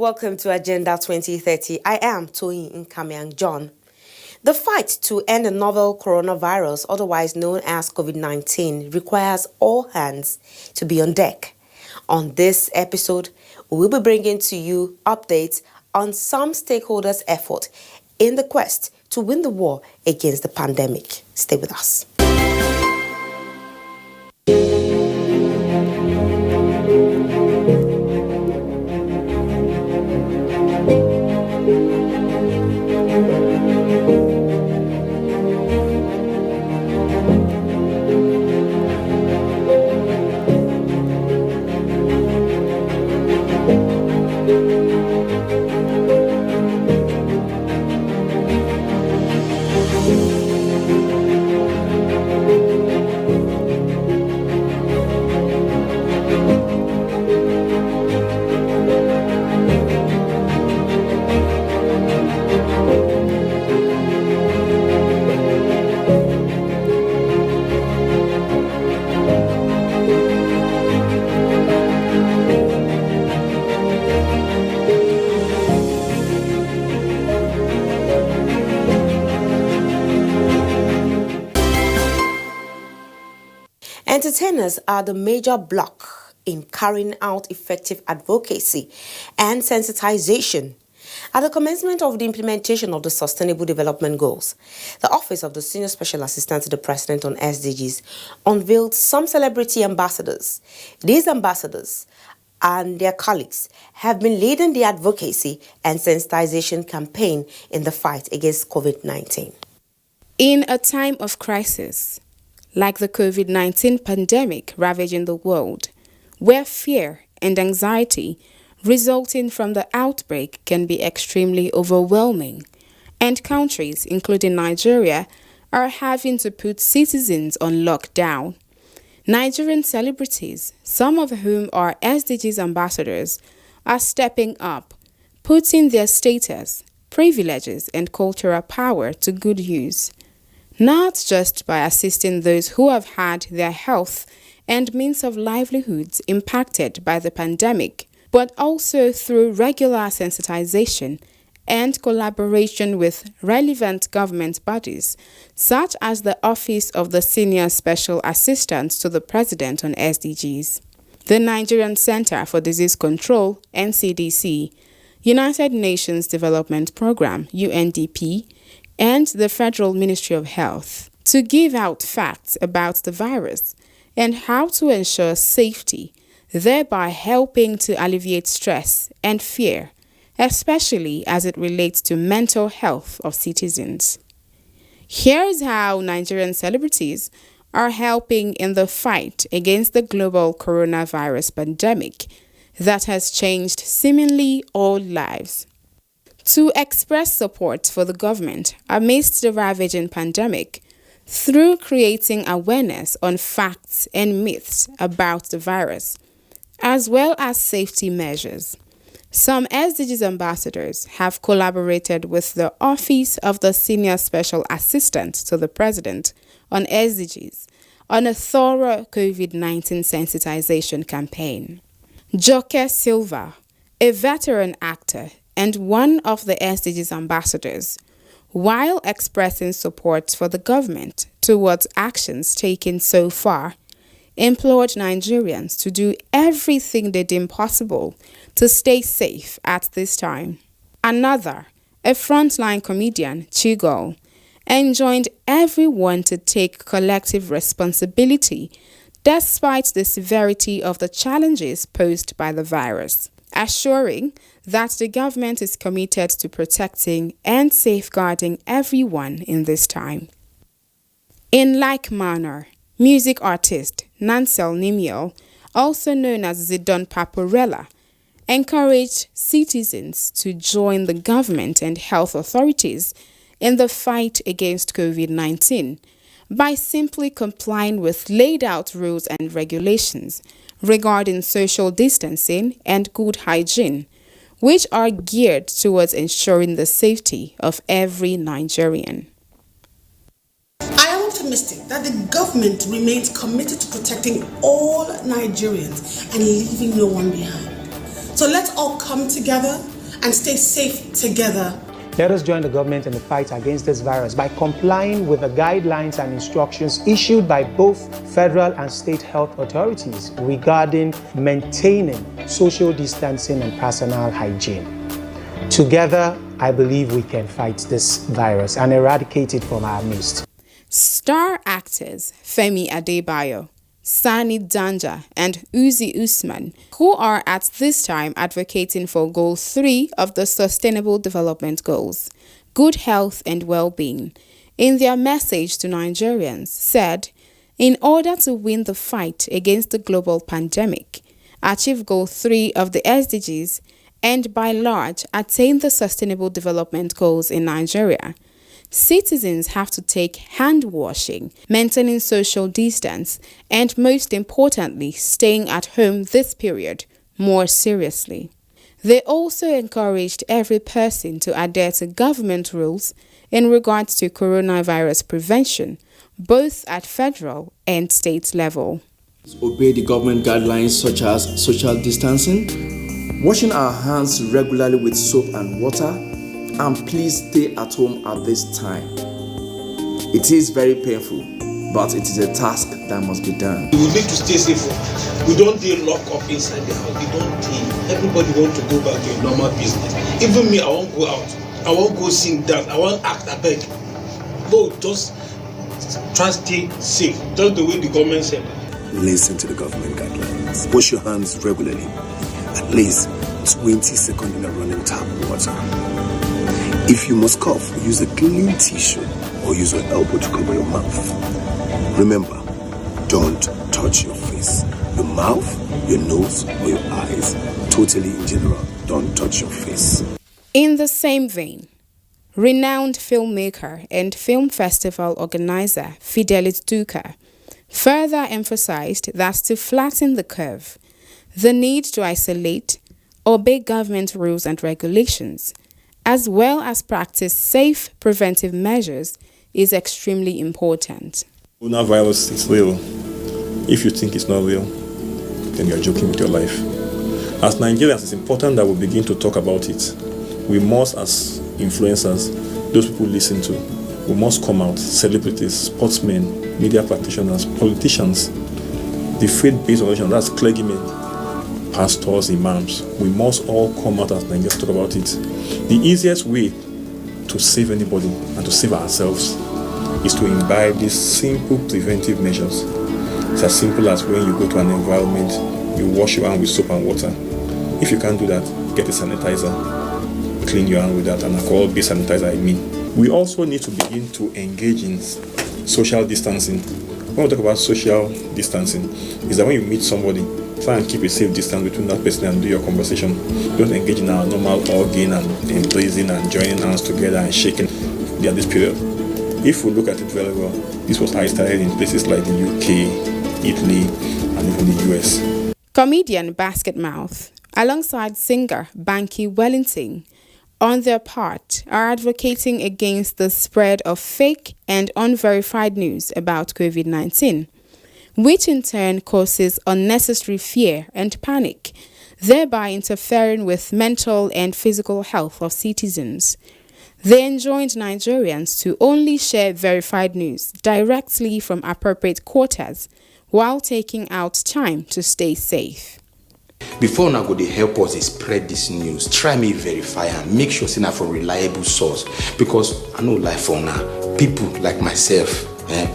welcome to Agenda 2030. I am Toyin Nkamiang John. The fight to end the novel coronavirus, otherwise known as COVID-19, requires all hands to be on deck. On this episode, we will be bringing to you updates on some stakeholders' effort in the quest to win the war against the pandemic. Stay with us. Entertainers are the major block in carrying out effective advocacy and sensitization. At the commencement of the implementation of the Sustainable Development Goals, the Office of the Senior Special Assistant to the President on SDGs unveiled some celebrity ambassadors. These ambassadors and their colleagues have been leading the advocacy and sensitization campaign in the fight against COVID-19. In a time of crisis, like the COVID-19 pandemic ravaging the world, where fear and anxiety resulting from the outbreak can be extremely overwhelming, and countries, including Nigeria, are having to put citizens on lockdown, Nigerian celebrities, some of whom are SDGs ambassadors, are stepping up, putting their status, privileges, and cultural power to good use. Not just by assisting those who have had their health and means of livelihoods impacted by the pandemic, but also through regular sensitization and collaboration with relevant government bodies, such as the Office of the Senior Special Assistant to the President on SDGs, the Nigerian Center for Disease Control, NCDC, United Nations Development Programme, UNDP, and the Federal Ministry of Health, to give out facts about the virus and how to ensure safety, thereby helping to alleviate stress and fear, especially as it relates to mental health of citizens. Here's how Nigerian celebrities are helping in the fight against the global coronavirus pandemic that has changed seemingly all lives. To express support for the government amidst the ravaging pandemic through creating awareness on facts and myths about the virus, as well as safety measures, some SDGs ambassadors have collaborated with the Office of the Senior Special Assistant to the President on SDGs on a thorough COVID-19 sensitization campaign. Joke Silva, a veteran actor and one of the SDGs ambassadors, while expressing support for the government towards actions taken so far, implored Nigerians to do everything they deem possible to stay safe at this time. Another, a frontline comedian, Chigo, enjoined everyone to take collective responsibility despite the severity of the challenges posed by the virus, assuring that the government is committed to protecting and safeguarding everyone in this time. In like manner, music artist Nansel Nimiel, also known as Zidon Paparella, encouraged citizens to join the government and health authorities in the fight against COVID-19 by simply complying with laid out rules and regulations regarding social distancing and good hygiene, which are geared towards ensuring the safety of every Nigerian. I am optimistic that the government remains committed to protecting all Nigerians and leaving no one behind. So let's all come together and stay safe together. Let us join the government in the fight against this virus by complying with the guidelines and instructions issued by both federal and state health authorities regarding maintaining social distancing and personal hygiene. Together, I believe we can fight this virus and eradicate it from our midst. Star actors Femi Adebayo, Sani Danja and Uzi Usman, who are at this time advocating for Goal 3 of the Sustainable Development Goals, good health and well-being, in their message to Nigerians said, in order to win the fight against the global pandemic, achieve Goal 3 of the SDGs, and by large attain the Sustainable Development Goals in Nigeria, citizens have to take hand washing, maintaining social distance, and most importantly, staying at home this period more seriously. They also encouraged every person to adhere to government rules in regards to coronavirus prevention, both at federal and state level. Obey the government guidelines such as social distancing, washing our hands regularly with soap and water, and please stay at home at this time. It is very painful, but it is a task that must be done. We need to stay safe. We don't dare lock up inside the house. We don't dare. Everybody wants to go back to a normal business. Even me, I won't go out. I won't go sing, dance. I won't act, I beg. But just try to stay safe. Just the way the government said. Listen to the government guidelines. Wash your hands regularly. At least 20 seconds in a running tap of water. If you must cough, use a clean tissue or use your elbow to cover your mouth. Remember, don't touch your face, your mouth, your nose, or your eyes. Totally in general, don't touch your face. In the same vein, renowned filmmaker and film festival organizer Fidelis Duka further emphasized that to flatten the curve, the need to isolate, obey government rules and regulations, as well as practice safe preventive measures is extremely important. Coronavirus is real. If you think it's not real, then you're joking with your life. As Nigerians, it's important that we begin to talk about it. We must, as influencers, those people listen to, we must come out, celebrities, sportsmen, media practitioners, politicians, the faith-based organizations, that's clergymen, pastors, imams, we must all come out as Nigerians to talk about it. The easiest way to save anybody and to save ourselves is to imbibe these simple preventive measures. It's as simple as when you go to an environment, you wash your hand with soap and water. If you can't do that, get a sanitizer, clean your hand with that, an alcohol-based sanitizer, I mean. We also need to begin to engage in social distancing. When we talk about social distancing, is that when you meet somebody, try and keep a safe distance between that person and do your conversation. Don't engage in our normal hugging and embracing and joining hands together and shaking at this period. If we look at it very well, this was started in places like the UK, Italy, and even the US. Comedian Basketmouth, alongside singer Banky Wellington, on their part, are advocating against the spread of fake and unverified news about COVID-19, which in turn causes unnecessary fear and panic, thereby interfering with mental and physical health of citizens. They enjoined Nigerians to only share verified news directly from appropriate quarters while taking out time to stay safe. Before now go, they help us spread this news. Try me verify and make sure it's not from reliable source. Because I know life for now, people like myself,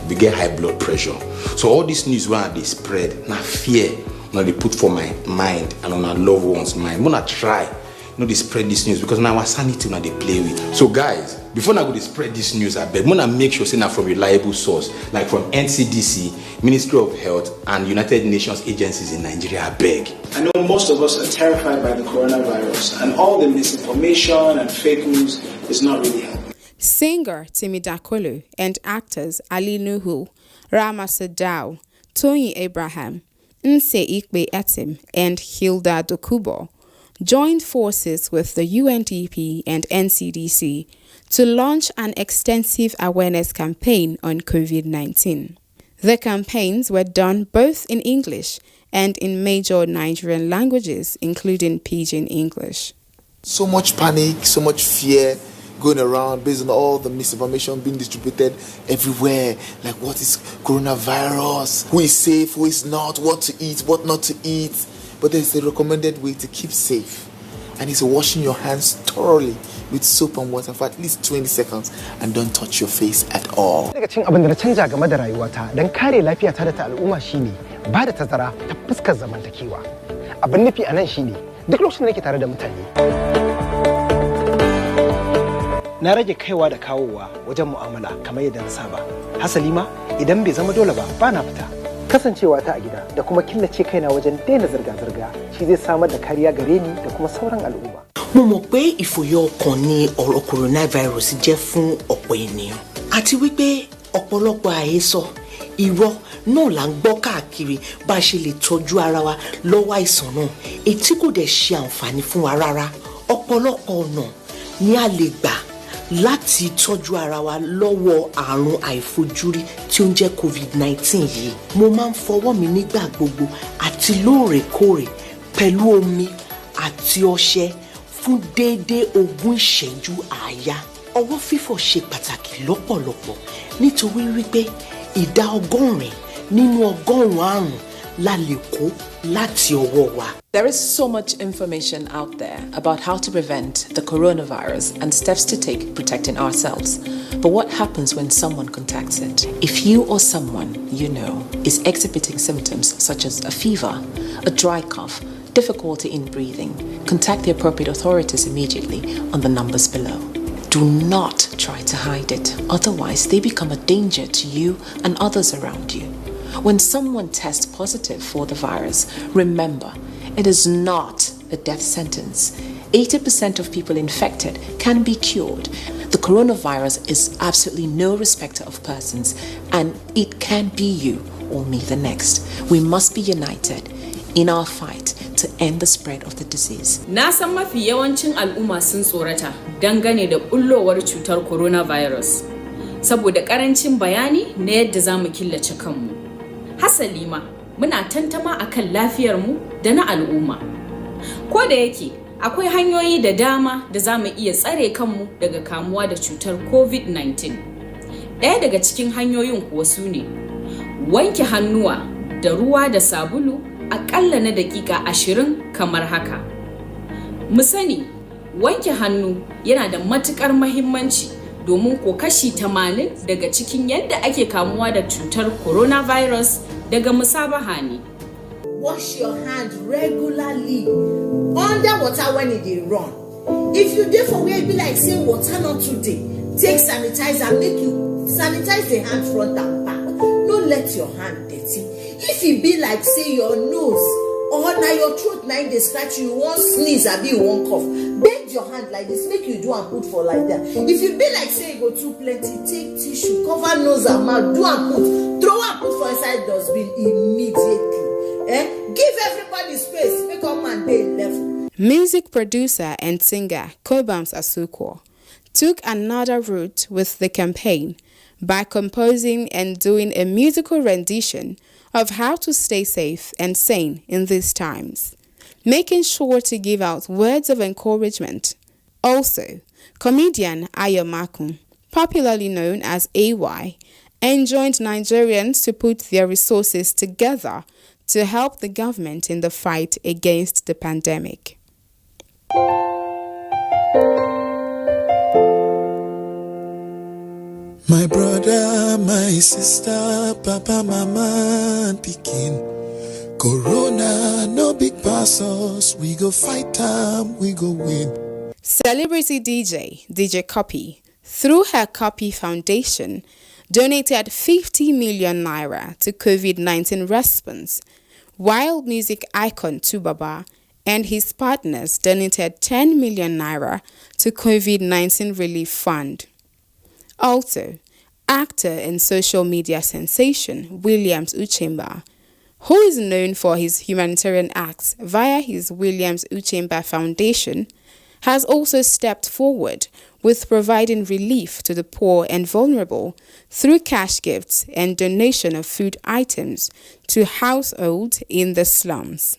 we get high blood pressure. So all this news when they spread, now fear, now they put for my mind and on our loved ones' mind. I'm gonna try, they spread this news because now our sanity now they play with. So guys, before now go they spread this news, I beg, I'm gonna make sure it's not from reliable source, like from NCDC, Ministry of Health, and United Nations agencies in Nigeria, I beg. I know most of us are terrified by the coronavirus, and all the misinformation and fake news is not really helping. Singer Timi Dakolo and actors Ali Nuhu, Rama Sadao, Tony Abraham, Nse Ikbe Etim, and Hilda Dokubo joined forces with the UNDP and NCDC to launch an extensive awareness campaign on COVID-19. The campaigns were done both in English and in major Nigerian languages, including Pidgin English. So much panic, so much fear going around based on all the misinformation being distributed everywhere. Like, what is coronavirus? Who is safe? Who is not? What to eat? What not to eat? But there's a recommended way to keep safe, and it's washing your hands thoroughly with soap and water for at least 20 seconds and don't touch your face at all. Daga cikin abin da na canja game da rayuwata don kare lafiyata da ta al'umma shine ba da tazara ta fuskar zamantakewa. Abin nufi a nan shine duk lokacin da nake tare da mutane na rage kaiwa da kawowa wajen mu'amala kamar yadda na saba. Hasali ma idan bai zama dole ba na fita. Kasancewa ta a gida da kuma killace kaina wajen daina zirga-zirga shi zai samar da kariya gare ni da kuma sauran al'umma. Mo mọ̀ pé ìfòyà ọkàn ni ọ̀rọ̀ coronavirus jẹ́ fún ọ̀pọ̀ ènìyàn. Àti wípé ọ̀pọ̀lọpọ̀ àhesọ irọ́ náà là ń gbọ́ káàkiri bá a ṣe lè tọ́jú ara wa lọ́wọ́ àìsàn náà. Èyí kò dẹ̀ ṣe àǹfààní fún wa rárá. Ọ̀pọ̀lọpọ̀ ọ̀nà ni a lè gbà láti tọ́jú ara wa lọ́wọ́ àrùn àìfojúrí tí ó ń jẹ́ COVID-19 yìí. Mo máa ń fọwọ́ mi nígbà gbogbo àti lóòrèkóòrè pẹ̀lú omi àti ọṣẹ fún déédéé 20 ìṣẹ́jú àáyá. Ọwọ́ fífọ̀ ṣe pàtàkì lọ́pọ̀lọpọ̀ nítorí wípé ìdá 100 nínú 100 àrùn la lè kó láti ọwọ́ wa. There is so much information out there about how to prevent the coronavirus and steps to take protecting ourselves. But what happens when someone contacts it? If you or someone you know is exhibiting symptoms such as a fever, a dry cough, difficulty in breathing, contact the appropriate authorities immediately on the numbers below. Do not try to hide it, otherwise they become a danger to you and others around you. When someone tests positive for the virus, remember, it is not a death sentence. 80% of people infected can be cured. The coronavirus is absolutely no respecter of persons, and it can be you or me the next. We must be united in our fight to end the spread of the disease. Na san mafi yawancin al'umma sun tsorata dangane da bullowar cutar coronavirus saboda karancin bayani na yadda zamu killace kanmu. Hasali ma muna tantama akan lafiyarmu da na al'umma. Ko da yake akwai hanyoyi da dama da zamu iya tsare kanmu daga kamuwa da cutar COVID-19. Ɗaya daga cikin hanyoyin kuwa su ne wanke hannuwa da ruwa da sabulu aƙalla na daƙiƙa 20 kamar haka. Mu sani wanke hannu yana da matuƙar muhimmanci domin ko kashi 80 daga cikin yadda ake kamuwa da cutar coronavirus daga musabaha ne. Wash your hands regularly under water when it dey run. If you dey for where e be like say water not too dey, take sanitizer make you sanitize the hand front and back. No let your hand dirty. If e be like say your nose or na your throat na dey scratch you wan sneeze abi you wan cough, bend your hand like this make you do am put for like that. If e be like say e go too plenty, take tissue cover nose and mouth, do am put, throw am put for inside dustbin immediately. Give everybody space, make all man dey level. Music producer and singer Cobams Asuquo took another route with the campaign by composing and doing a musical rendition of how to stay safe and sane in these times, making sure to give out words of encouragement. Also, comedian Ayo Makun, popularly known as AY, enjoined Nigerians to put their resources together to help the government in the fight against the pandemic. My brother, my sister, papa, mama, and pikin. Corona, no big pass us. We go fight them, we go win. Celebrity DJ Copy, through her Copy Foundation, donated 50 million naira to COVID-19 response, while music icon Tubaba and his partners donated 10 million naira to COVID-19 relief fund. Also, actor and social media sensation Williams Uchemba, who is known for his humanitarian acts via his Williams Uchemba Foundation, has also stepped forward with providing relief to the poor and vulnerable through cash gifts and donation of food items to households in the slums.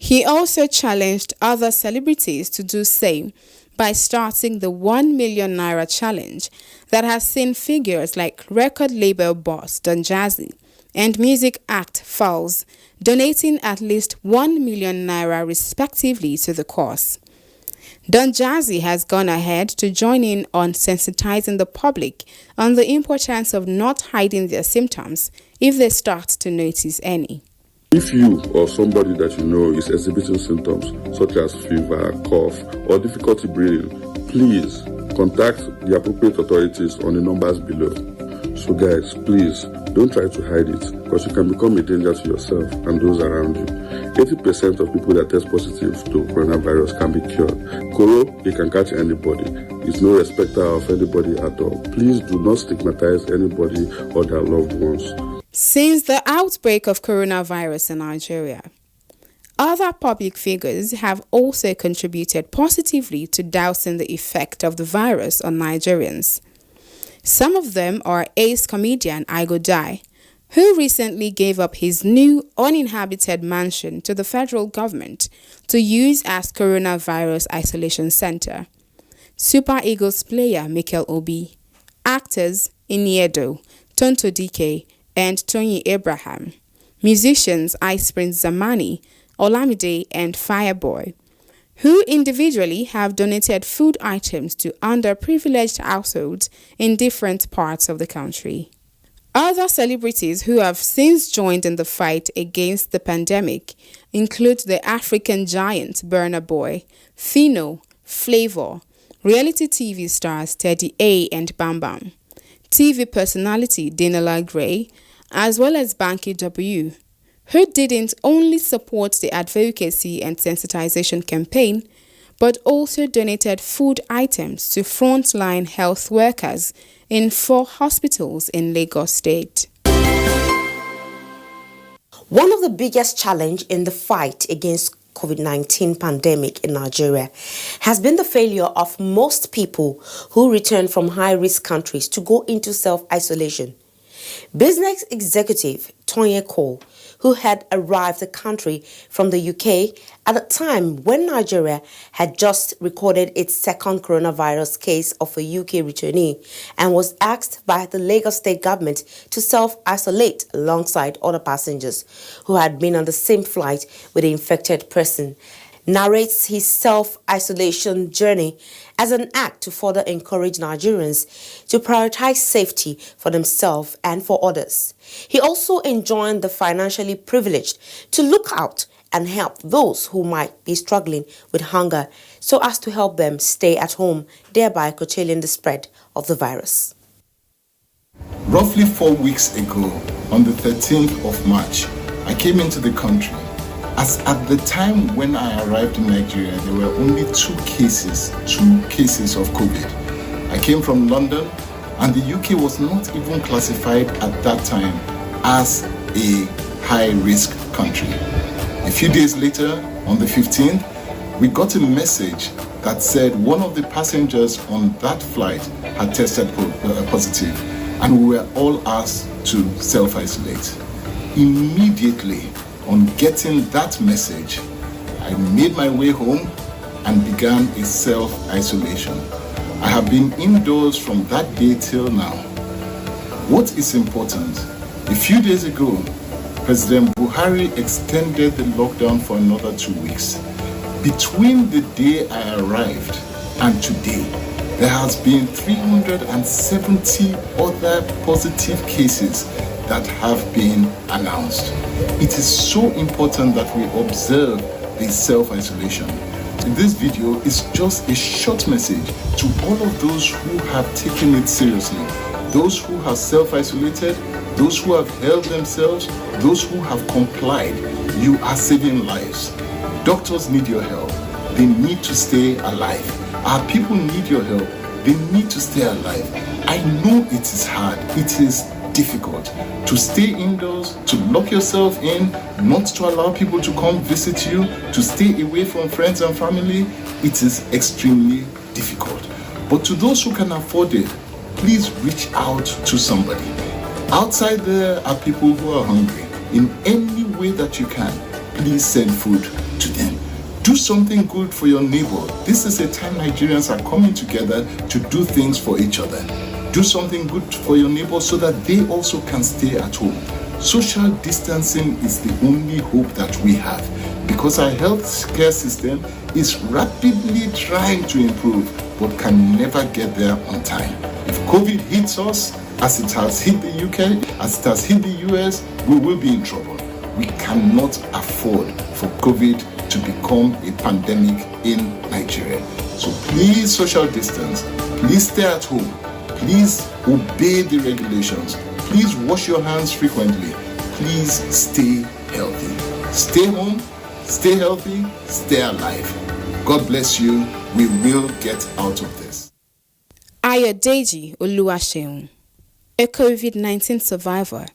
He also challenged other celebrities to do same by starting the 1 million naira challenge that has seen figures like record label boss Don Jazzy and music act Falz donating at least 1 million naira respectively to the cause. Don Jazzy has gone ahead to join in on sensitizing the public on the importance of not hiding their symptoms if they start to notice any. If you or somebody that you know is exhibiting symptoms such as fever, cough, or difficulty breathing, please contact the appropriate authorities on the numbers below. So guys, please don't try to hide it because you can become a danger to yourself and those around you. 80% of people that test positive to coronavirus can be cured. Koro, it can catch anybody. It's no respecter of anybody at all. Please do not stigmatize anybody or their loved ones. Since the outbreak of coronavirus in Nigeria, other public figures have also contributed positively to dousing the effect of the virus on Nigerians. Some of them are ace comedian Abuja, who recently gave up his new uninhabited mansion to the federal government to use as coronavirus isolation center. Super Eagles player Mikel Obi, actors Iniedo, Tonto Dike, and Tony Abraham, musicians Ice Prince Zamani, Olamide, and Fireboy, who individually have donated food items to underprivileged households in different parts of the country. Other celebrities who have since joined in the fight against the pandemic include the African giant Burna Boy, Phyno, Flavor, reality TV stars Teddy A and Bam Bam, TV personality Daniela Gray, as well as Banky W, who didn't only support the advocacy and sensitization campaign, but also donated food items to frontline health workers in 4 hospitals in Lagos State. One of the biggest challenges in the fight against COVID-19 pandemic in Nigeria has been the failure of most people who return from high-risk countries to go into self-isolation. Business executive Tonya Cole, who had arrived the country from the UK at a time when Nigeria had just recorded its second coronavirus case of a UK returnee and was asked by the Lagos state government to self-isolate alongside other passengers who had been on the same flight with the infected person, narrates his self-isolation journey as an act to further encourage Nigerians to prioritize safety for themselves and for others. He also enjoined the financially privileged to look out and help those who might be struggling with hunger so as to help them stay at home, thereby curtailing the spread of the virus. Roughly 4 weeks ago, on the 13th of March, I came into the country. As at the time when I arrived in Nigeria, there were only 2 cases of COVID. I came from London, and the UK was not even classified at that time as a high-risk country. A few days later, on the 15th, we got a message that said one of the passengers on that flight had tested positive, and we were all asked to self-isolate. Immediately, on getting that message, I made my way home and began a self-isolation. I have been indoors from that day till now. What is important? A few days ago, President Buhari extended the lockdown for another 2 weeks. Between the day I arrived and today, there has been 370 other positive cases that have been announced. It is so important that we observe this self-isolation. This video is just a short message to all of those who have taken it seriously, those who have self-isolated, those who have held themselves, those who have complied. You are saving lives. Doctors need your help. They need to stay alive. Our people need your help. They need to stay alive. I know it is hard. It is difficult to stay indoors, to lock yourself in, not to allow people to come visit you, to stay away from friends and family. It is extremely difficult. But to those who can afford it, please reach out to somebody. Outside there are people who are hungry. In any way that you can, please send food to them. Do something good for your neighbor. This is a time Nigerians are coming together to do things for each other. Do something good for your neighbor so that they also can stay at home. Social distancing is the only hope that we have, because our healthcare system is rapidly trying to improve but can never get there on time. If COVID hits us, as it has hit the UK, as it has hit the US, we will be in trouble. We cannot afford for COVID to become a pandemic in Nigeria. So please social distance, please stay at home, please obey the regulations, please wash your hands frequently, please stay healthy. Stay home, stay healthy, stay alive. God bless you. We will get out of this. Ayodeji Oluwaseun, a COVID-19 survivor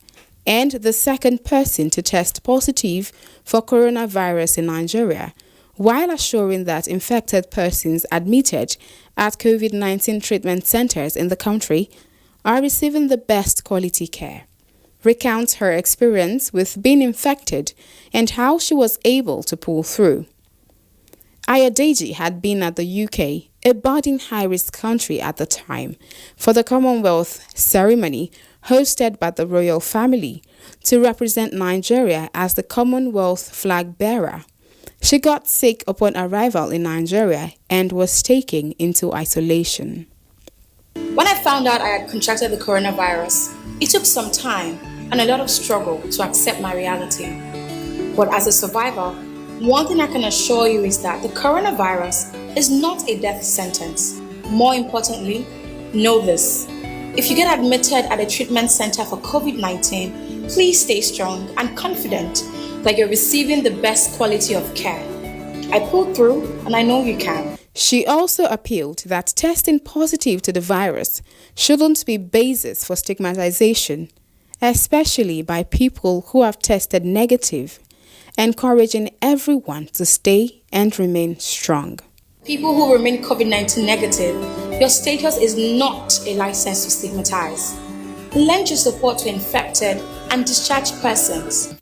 and the second person to test positive for coronavirus in Nigeria, while assuring that infected persons admitted at COVID-19 treatment centers in the country are receiving the best quality care, recounts her experience with being infected and how she was able to pull through. Ayodeji had been at the UK, a budding high-risk country at the time, for the Commonwealth ceremony hosted by the royal family to represent Nigeria as the Commonwealth flag bearer. She got sick upon arrival in Nigeria and was taken into isolation. When I found out I had contracted the coronavirus, it took some time and a lot of struggle to accept my reality. But as a survivor, one thing I can assure you is that the coronavirus is not a death sentence. More importantly, know this. If you get admitted at a treatment center for COVID-19, please stay strong and confident that you're receiving the best quality of care. I pulled through and I know you can. She also appealed that testing positive to the virus shouldn't be basis for stigmatization, especially by people who have tested negative, encouraging everyone to stay and remain strong. People who remain COVID-19 negative, your status is not a license to stigmatize. Lend your support to infected and discharged persons.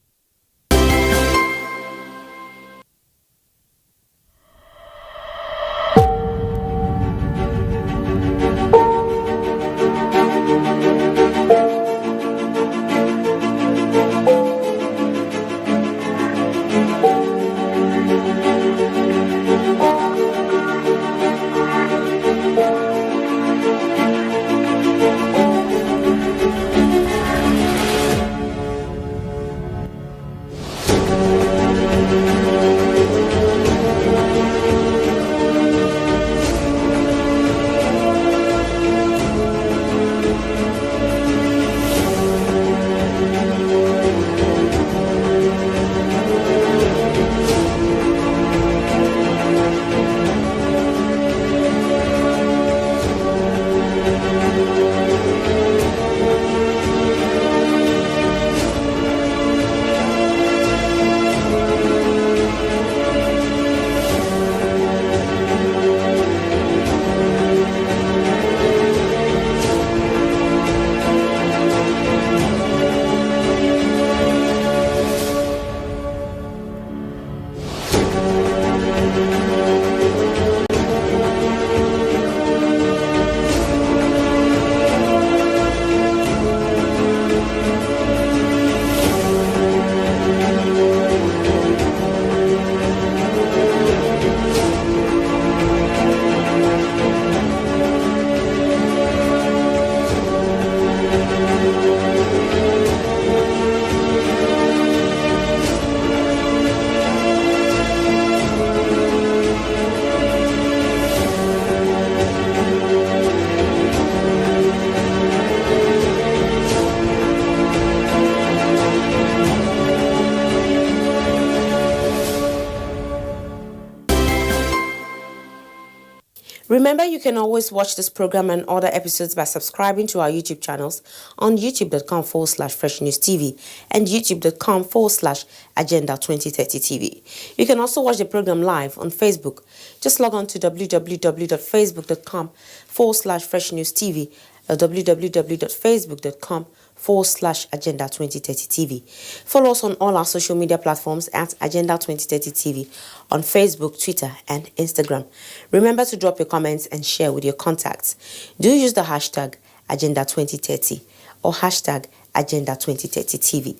Remember, you can always watch this program and other episodes by subscribing to our YouTube channels on youtube.com/FreshNewsTV and youtube.com/Agenda2030TV. You can also watch the program live on Facebook. Just log on to www.facebook.com/FreshNewsTV or www.facebook.com/FreshNewsTV. /Agenda 2030 TV. Follow us on all our social media platforms at Agenda 2030 TV on Facebook, Twitter, and Instagram. Remember to drop your comments and share with your contacts. Do use the hashtag Agenda 2030 or hashtag Agenda 2030 TV.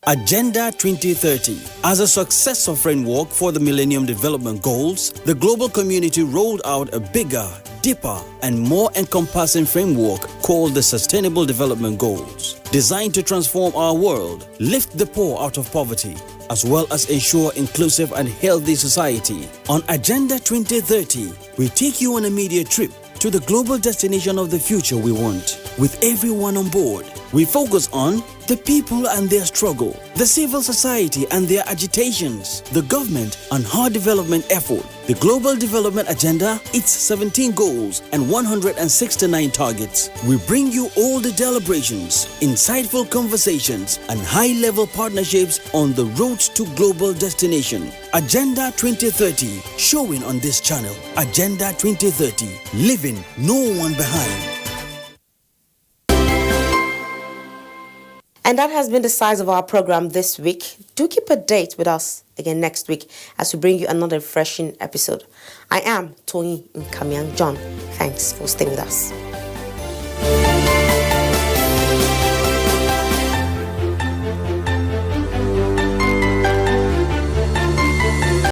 Agenda 2030. As a successor framework for the Millennium Development Goals, the global community rolled out a bigger, deeper, and more encompassing framework called the Sustainable Development Goals, designed to transform our world, lift the poor out of poverty, as well as ensure inclusive and healthy society. On Agenda 2030, we take you on a media trip to the global destination of the future we want, with everyone on board. We focus on the people and their struggle, the civil society and their agitations, the government and her development effort, the global development agenda, its 17 goals and 169 targets. We bring you all the deliberations, insightful conversations, and high-level partnerships on the road to global destination. Agenda 2030, showing on this channel. Agenda 2030, leaving no one behind. And that has been the size of our program this week. Do keep a date with us again next week as we bring you another refreshing episode. I am Tony Nkamiang John. Thanks for staying with us.